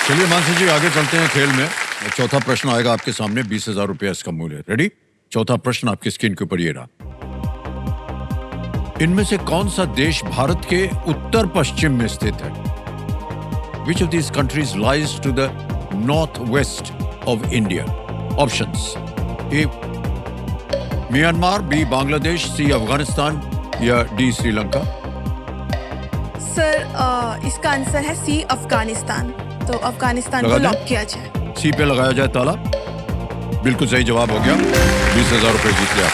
चलिए मानसी जी आगे चलते हैं खेल में। चौथा प्रश्न आएगा आपके सामने, 20,000 रुपया इसका मूल्य। रेडी? चौथा प्रश्न आपकी स्क्रीन के ऊपर ये रहा। इनमें से कौन सा देश भारत के उत्तर पश्चिम में स्थित है? Which of these countries lies to the northwest of India? Options: A. Myanmar, B. Bangladesh, C. Afghanistan या D. श्रीलंका। सर इसका आंसर है सी, अफगानिस्तान। तो अफगानिस्तान को लगा दें? लॉक किया जाए। सी पे लगाया जाए ताला। बिल्कुल सही जवाब हो गया। 20,000 रुपए जीत लिया।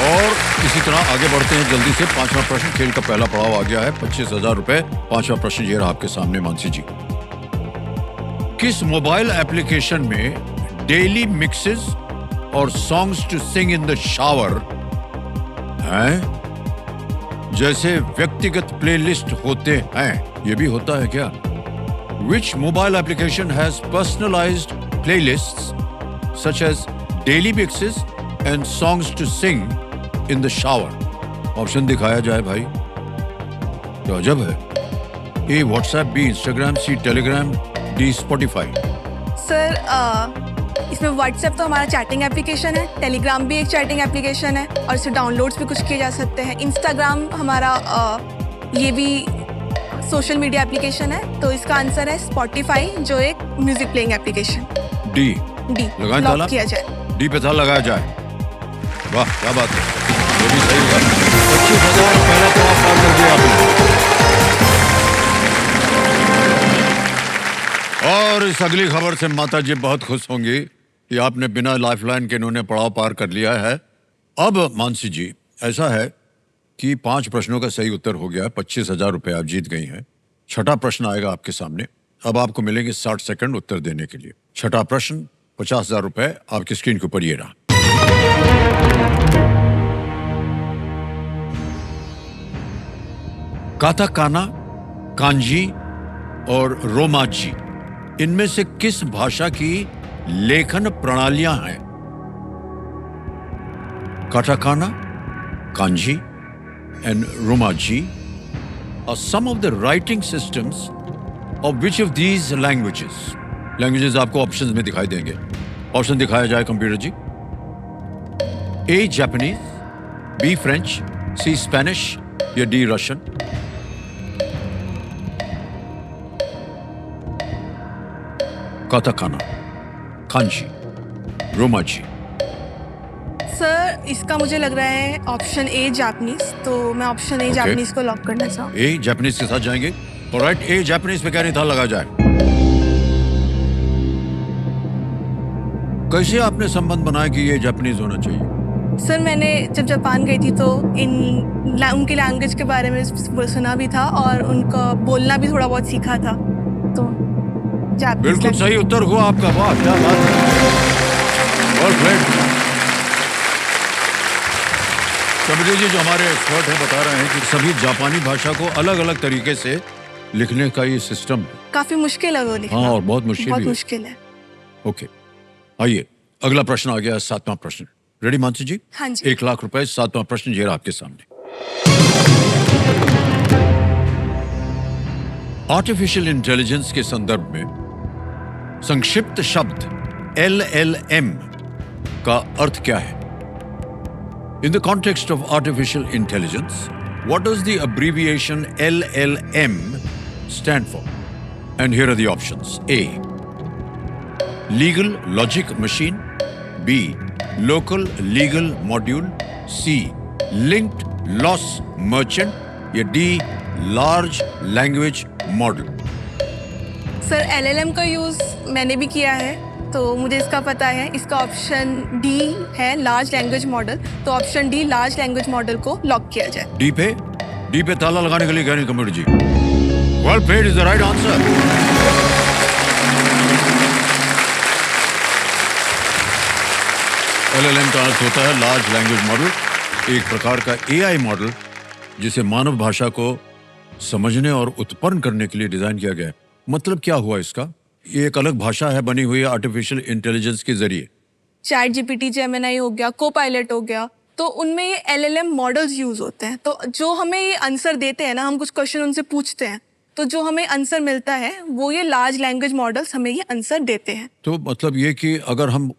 और इसी तरह आगे बढ़ते हैं जल्दी से। पांचवा प्रश्न, खेल का पहला पड़ाव आ गया है। 25,000 रुपए। पांचवा प्रश्न ये रहा आपके सामने मानसी जी। किस मोबाइल एप्लीकेशन में डेली मिक्सेस और songs to sing in the shower हैं जैसे व्यक्तिगत प्लेलिस्ट होते हैं, ये भी होता है क्या? Which mobile application has personalized playlists such as daily mixes and songs to sing in the shower? Option दिखाया जाए भाई। तो अजब है। A. WhatsApp, B. Instagram, C. Telegram, D. Spotify। Sir इसमें व्हाट्सएप तो हमारा चैटिंग एप्लीकेशन है, टेलीग्राम भी एक चैटिंग एप्लीकेशन है और इससे डाउनलोड्स भी कुछ किए जा सकते हैं। इंस्टाग्राम हमारा ये भी सोशल मीडिया एप्लीकेशन है। तो इसका आंसर है स्पॉटिफाई, जो एक music playing application. D. D लगाएं ताला? लॉक किया जाए। डी पे ताला लगाया जाए। वाह क्या बात है, ये भी सही हुआ। 25,000 पहला तो आप पार कर दिया आपने। और इस अगली खबर से माता जी बहुत खुश होंगी कि आपने बिना लाइफलाइन के इन्होंने पड़ाव पार कर लिया है। अब मानसी जी ऐसा है कि 5 प्रश्नों का सही उत्तर हो गया है। 25,000 रुपए आप जीत गई हैं। छठा प्रश्न आएगा आपके सामने। अब आपको मिलेंगे 60 सेकंड उत्तर देने के लिए। छठा प्रश्न, 50,000 रुपए आपकी स्क्रीन के ऊपर ये रहा। काताकाना, कांजी और रोमाजी, इनमें से किस भाषा की लेखन प्रणालियां हैं? Katakana, kanji and Romaji are some of the writing systems of which of these languages? Languages आपको ऑप्शंस में दिखाई देंगे। ऑप्शन दिखाया जाए computer ji. A. Japanese, B. French, C. Spanish या D. Russian। Katakana, kanji, romaji. Sir इसका मुझे लग रहा है ऑप्शन ए जापानीज। तो मैं ऑप्शन ए जापानीज को लॉक करना चाहूँ। ए जापानीज के साथ जाएंगे। ऑलराइट, ए जापानीज पे क्या नहीं था लगा जाए। कैसे आपने संबंध बनाया कि ये जापानीज होना चाहिए? सर मैंने जब जापान गई थी तो उनकी लैंग्वेज के बारे में सुना भी था और उनका बोलना भी थोड़ा बहुत सीखा था। तो बिल्कुल सही उत्तर हुआ आपका। वाह क्या बात है, वेल प्लेड। कमिटी जी जो हमारे एक्सपर्ट हैं बता रहे हैं कि सभी जापानी भाषा को अलग अलग तरीके से लिखने का ये सिस्टम है। काफी मुश्किल है वो लिखना। हाँ, और बहुत मुश्किल है। ओके, आइए अगला प्रश्न आ गया, 7वां प्रश्न। रेडी मानसी जी? हाँ जी। 1 लाख रुपए। 7वां प्रश्न ये रहा आपके सामने। आर्टिफिशियल इंटेलिजेंस के संदर्भ में संक्षिप्त शब्द LLM का अर्थ क्या है? In the context of artificial intelligence, what does the abbreviation LLM stand for? And here are the options. A. Legal Logic Machine. B. Local Legal Module. C. Linked Loss Merchant. या D. Large Language Model. Sir LLM का use मैंने भी किया है तो मुझे इसका पता है। इसका ऑप्शन डी है, लार्ज लैंग्वेज मॉडल। तो option D, large language model को लॉक किया जाए। डी पे ताला लगाने के लिए कह रही computer ji. Well played is the right answer. LLM का अर्थ होता है लार्ज लैंग्वेज मॉडल, एक प्रकार का AI मॉडल जिसे मानव भाषा को समझने और उत्पन्न करने के लिए डिजाइन किया गया है। मतलब क्या हुआ इसका? ये एक अलग भाषा है बनी हुई है आर्टिफिशियल इंटेलिजेंस के जरिए। चैट जीपीटी, जेमिनी हो गया, कोपायलट हो गया, तो उनमें ये LLM मॉडल्स यूज होते हैं। तो जो हमें ये आंसर देते हैं ना, हम कुछ क्वेश्चन उनसे पूछते हैं तो जो हमें आंसर मिलता है वो ये लार्ज लैंग्वेज मॉडल्स हमें ये आंसर देते हैं। तो मतलब ये कि अगर हम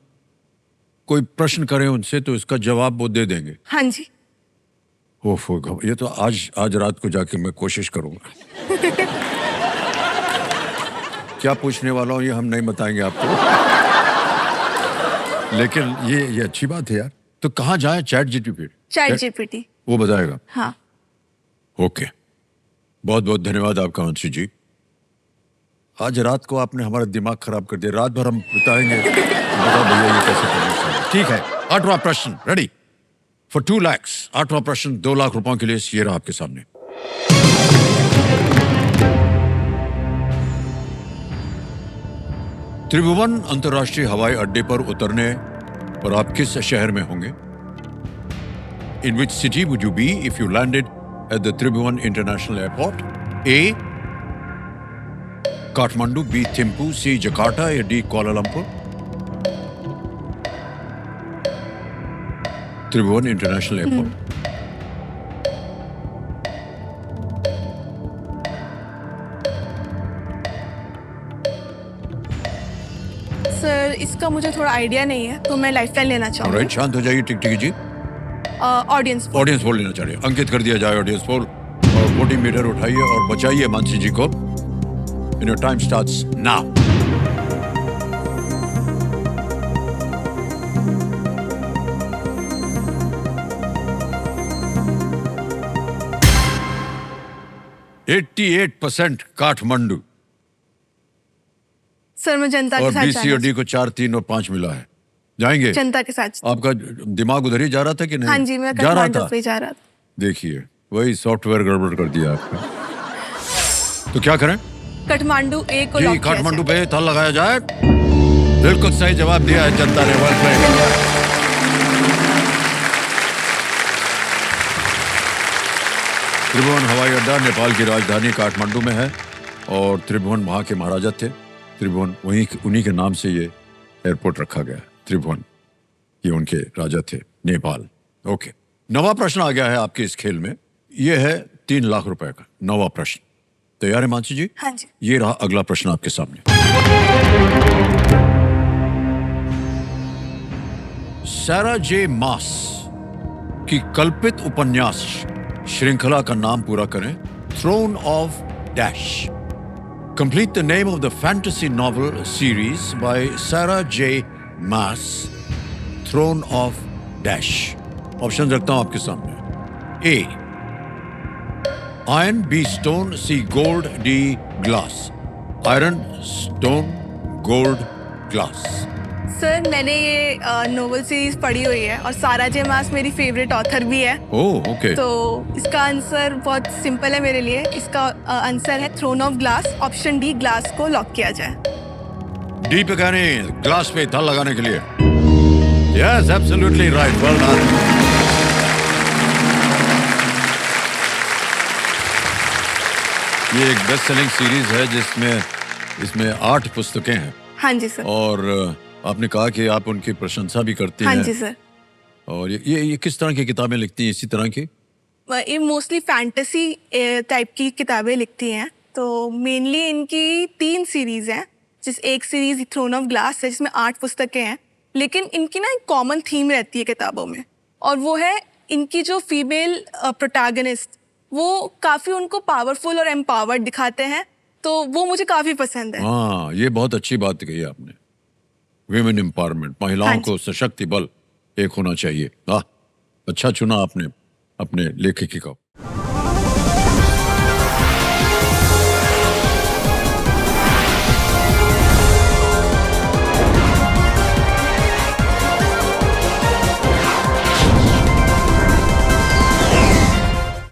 कोई प्रश्न करें उनसे तो इसका जवाब वो दे देंगे। हाँ जी। ओफो, ये तो आज रात को जाके मैं कोशिश करूंगा। क्या पूछने वाला हूं ये हम नहीं बताएंगे आपको। लेकिन ये अच्छी बात है यार। तो कहाँ जाए? चैट जीपीटी वो बताएगा। हाँ। ओके, बहुत बहुत धन्यवाद आपका अंशु जी। आज रात को आपने हमारा दिमाग खराब कर दिया। रात भर हम बताएंगे बताओ भैया ये कैसे करना। ठीक है, 8वां प्रश्न रेडी फॉर 2 लाख। 8वां प्रश्न 2 लाख रुपयों के लिए ये रहा आपके सामने। त्रिभुवन अंतर्राष्ट्रीय हवाई अड्डे पर उतरने और आप किस शहर में होंगे? In which city would you be if you landed at the Tribhuvan International Airport? A. Kathmandu, B. Thimphu, C. Jakarta, or D. Kuala Lumpur? Tribhuvan International Airport. Sir इसका मुझे थोड़ा आइडिया नहीं है तो मैं लाइफलाइन लेना चाहूँगी। राइट, शांत हो जाइए टिकटिकी जी। ऑडियंस पोल लेना चाह रहे हैं। अंकित कर दिया जाए ऑडियंस पोल और 40 मीटर उठाइए और बचाइए मानसी जी को। Your time starts now. %88 Kathmandu sir मैं जनता के और साथ BC और D को 4, 3 और 5 मिला है। जाएंगे? जनता के साथ। आपका दिमाग उधर ही जा रहा था कि नहीं? हाँ जी, मैं जा रहा काठमांडू था। पे जा रहा था। देखिए वही सॉफ्टवेयर गड़बड़ कर दिया आपने। तो क्या करें? काठमांडू A को जी, लॉक किया काठमांडू जाए। पे था लगाया जाए। बिल्कुल सही जवाब दिया है जनता ने। Well played. त्रिभुवन हवाई अड्डा नेपाल की राजधानी काठमांडू में है और त्रिभुवन वहां के महाराजा थे। त्रिभुवन उन्हीं के नाम से ये एयरपोर्ट रखा गया। त्रिभुवन ये उनके राजा थे नेपाल। ओके, 9वां प्रश्न आ गया है आपके इस खेल में। ये है 3 लाख रुपए का 9वां प्रश्न। तैयार है मानसी जी? हाँ जी। ये रहा अगला प्रश्न आपके सामने। सारा जे मास की कल्पित उपन्यास श्रृंखला का नाम पूरा करें। Throne of dash. Complete the name of the fantasy novel series by Sarah J. Maas, Throne of Dash. Option रखता हूं आपके सामने। A. Iron, B. Stone, C. Gold, D. Glass. Iron, Stone, Gold, Glass. Sir मैंने ये novel series पढ़ी हुई है और सारा जे मास मेरी फेवरेट ऑथर भी है। ओह, ओके। तो इसका आंसर बहुत सिंपल है मेरे लिए। इसका आंसर है throne of glass. Option D glass को लॉक किया जाए। डी पे कहने ग्लास पे था लगाने के लिए। Yes, absolutely right. Well done. ये एक बेस्ट सेलिंग सीरीज है इसमें 8 पुस्तकें हैं। हाँ जी सर। और आपने कहा कि आप उनकी प्रशंसा भी करते हैं। हाँ जी सर। और ये किस तरह की किताबें लिखती हैं? इसी तरह की? ये मोस्टली फैंटेसी टाइप की किताबें लिखती हैं। तो मेनली इनकी 3 सीरीज हैं। एक सीरीज थ्रोन ऑफ ग्लास है जिसमें 8 पुस्तकें हैं। लेकिन इनकी ना एक कॉमन थीम रहती है किताबों में और वो है इनकी जो फीमेल प्रोटैगनिस्ट वो काफ़ी उनको पावरफुल और एम्पावर्ड दिखाते हैं। तो वो मुझे काफ़ी पसंद है। हाँ, ये बहुत अच्छी बात कही आपने। विमेन एम्पावरमेंट, महिलाओं को सशक्ति बल एक होना चाहिए। अच्छा चुना आपने अपने लेखिका को।